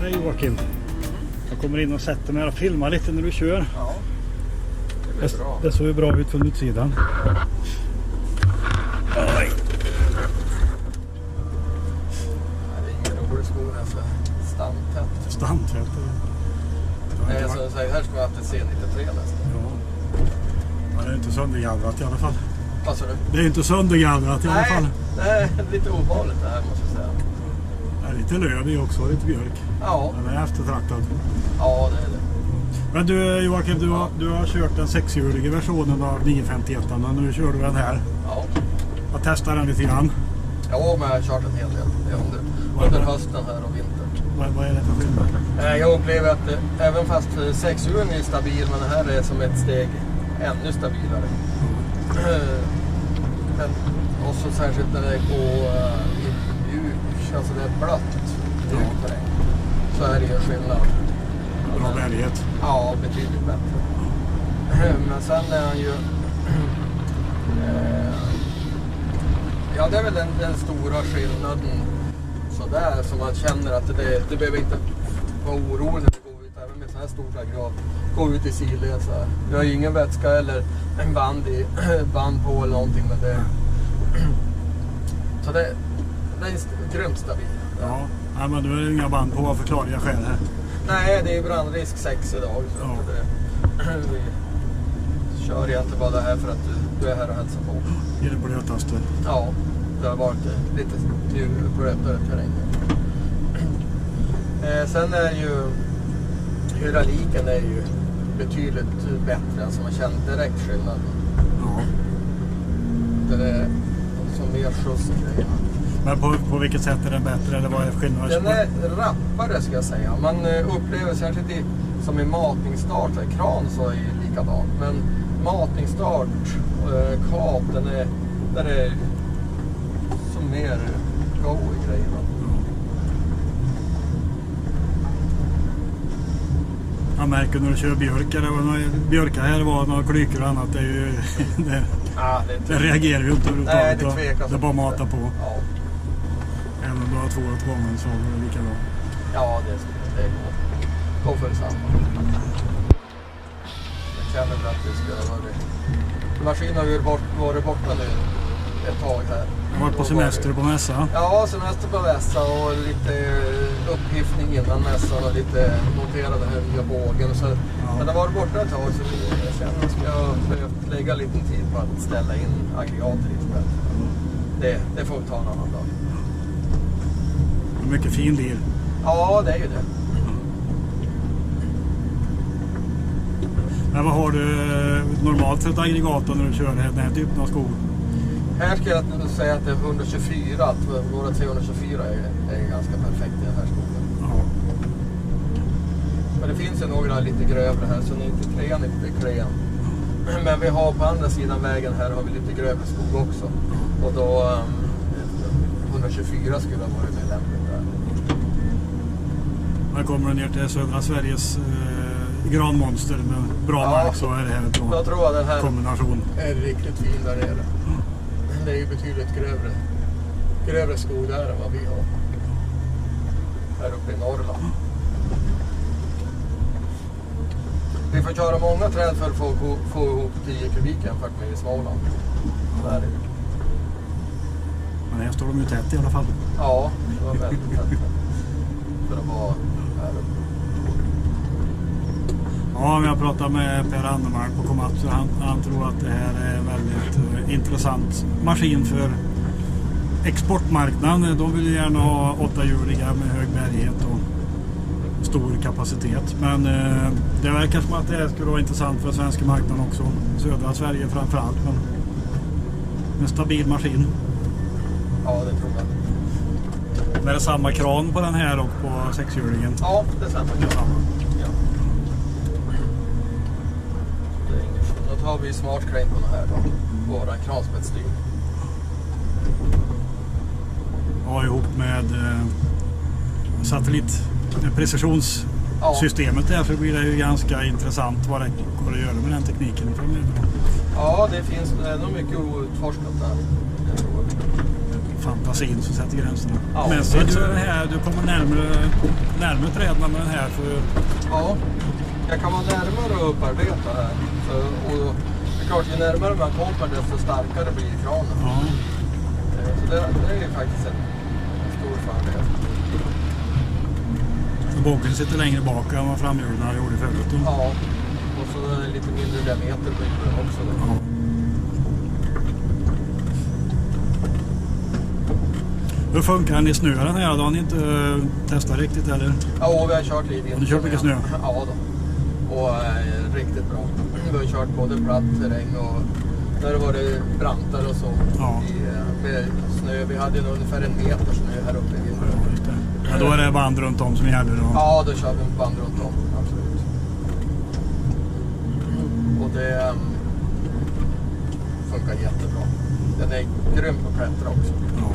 Hej Joakim. Jag kommer in och sätter mig och filmar lite när du kör. Ja, det blir bra. Det såg ju bra ut från utsidan. Oj. Det är ingen rolig skog här för stamtätt. Stamtätt. Nej, som jag säger, här ska vi ha haft ett C93 nästan. Ja. Men det är inte söndergallrat i alla fall. Vad sa du? Det är inte söndergallrat i alla fall. Nej, lite ovanligt det här måste jag säga. Det är lite löv i också, lite björk. Ja. Den är eftertraktad. Ja, det är det. Men du Joakim, du har kört den 6-hjulige versionen av 951 och nu kör du den här. Ja. Jag testar den lite grann. Ja, men jag har kört en hel del. Det är under hösten här och vintern. Vad är det för skillnad? Jag upplever att även fast 6-hjulen är stabil, men det här är som ett steg ännu stabilare. Men också särskilt när det är på mjuk, alltså det är blött mjuk terräng, så är det ju skillnad. Bra bärighet. Ja, betydligt bättre. Men sen är han ju... ja, det är väl den stora skillnaden sådär, som man känner att det behöver inte vara oroligt när det går ut, även med så här stort aggregat, gå ut i sidled så här. Vi har ju ingen vätska eller en band på eller någonting, men det... Så det är grymt stabil. Ja, men du är inga band på av förklarliga skäl här. Nej, det är brandrisk 6 idag. Så Ja. Vi kör egentligen bara det här för att du är här och hälsar på. I det blötaste. Ja, det har varit lite blötare terräng. Sen är ju hydrauliken är ju betydligt bättre. Alltså man känner direkt skillnad. Ja. Det är som mer skjuts i grejerna. Men på vilket sätt är den bättre eller vad är skillnaden? Den är rappare ska jag säga. Man upplever särskilt som i matningsstart, kran så är ju likadant. Men matningsstart, kap, den är som mer go i grejerna. Jag märker när du kör björkar här var några klykor och annat. Det är ju, det reagerar ju inte överhuvudtaget. Nej, det tvekas. Det är bara att mata på. Ja. Även om du har 2 åt gången så är det likadant. Ja, det går för detsamma. Jag känner väl att det ska vara det. Maskinen har ju varit borta nu ett tag här. Du har varit på semester på mässa? Ja, semester på mässa och lite upphiffning innan mässan och lite monterade den här nya bågen. Så, ja. Men det var borta ett tag så jag känner att jag behövt lägga lite tid på att ställa in aggregater lite bättre. Det får vi ta en annan dag. Mycket fin bil. Ja, det är ju det. Men vad har du normalt för ett aggregat när du kör den här typen av skog? Här ska jag säga att det är 124, att våra 324 är ganska perfekt i den här skogen. Ja. Men det finns ju några lite grövre här, så 93 är lite klen. Men vi har på andra sidan vägen här har vi lite grövre skog också. Och då 124 skulle ha varit mer lämpligt där. Här kommer du ner till södra Sveriges granmonster med bra mark, så är det här ett bra jag tror att den här kombination. Är riktigt fin där nere. Det är ju betydligt grövre skog där än vad vi har här uppe i Norrland. Vi får köra många träd för att få ihop 10 kubik jämfört med i Småland. Så är det. Men här står de ju tätt i alla fall. Ja, det var väldigt tätt. För att vara här uppe. Ja, vi har pratat med Per Andermark på Komatsu. Han tror att det här är en väldigt intressant maskin för exportmarknaden. De vill gärna ha 8-hjuliga med hög bärighet och stor kapacitet. Men det verkar som att det här skulle vara intressant för svenska marknaden också. Södra Sverige framförallt. Men en stabil maskin. Ja, det tror jag. Men är det samma kran på den här och på 6-hjulingen? Ja, det är samma kran. Ja. Det är inget. Då tar vi smart crane på den här då. Våra kranspetsstyrning. Ja, ihop med satellitprecisionssystemet där, för blir det ju ganska intressant vad det går att göra med den tekniken framöver. Ja, det finns nog mycket outforskat där. fantasin som sätter gränserna. Ja, Men så är det här, du kommer närmare träden med den här. För... Ja, jag kan vara närmare och upparbeta här. Så, och det är klart, ju närmare man kommer desto starkare blir kranen. Ja. Så det är ju faktiskt en stor fördel. Så bågen sitter längre bak än vad framhjularna gjorde förut. Ja, och så är det lite mindre diameter på den också. Då. Ja. Hur funkar den i snö den här? Har ni inte testat riktigt eller? Ja, vi har kört lite. Har du kört mycket snö? Ja då. Och riktigt bra. Vi har kört både platt terräng och när det var det brantare och så. Ja. Med snö. Vi hade ungefär 1 meter snö här uppe i vinden. Ja, just det. Ja, då är det band runt om som gäller då? Ja, då kör vi en band runt om. Absolut. Och det funkar jättebra. Den är grym på att klättra också. Ja.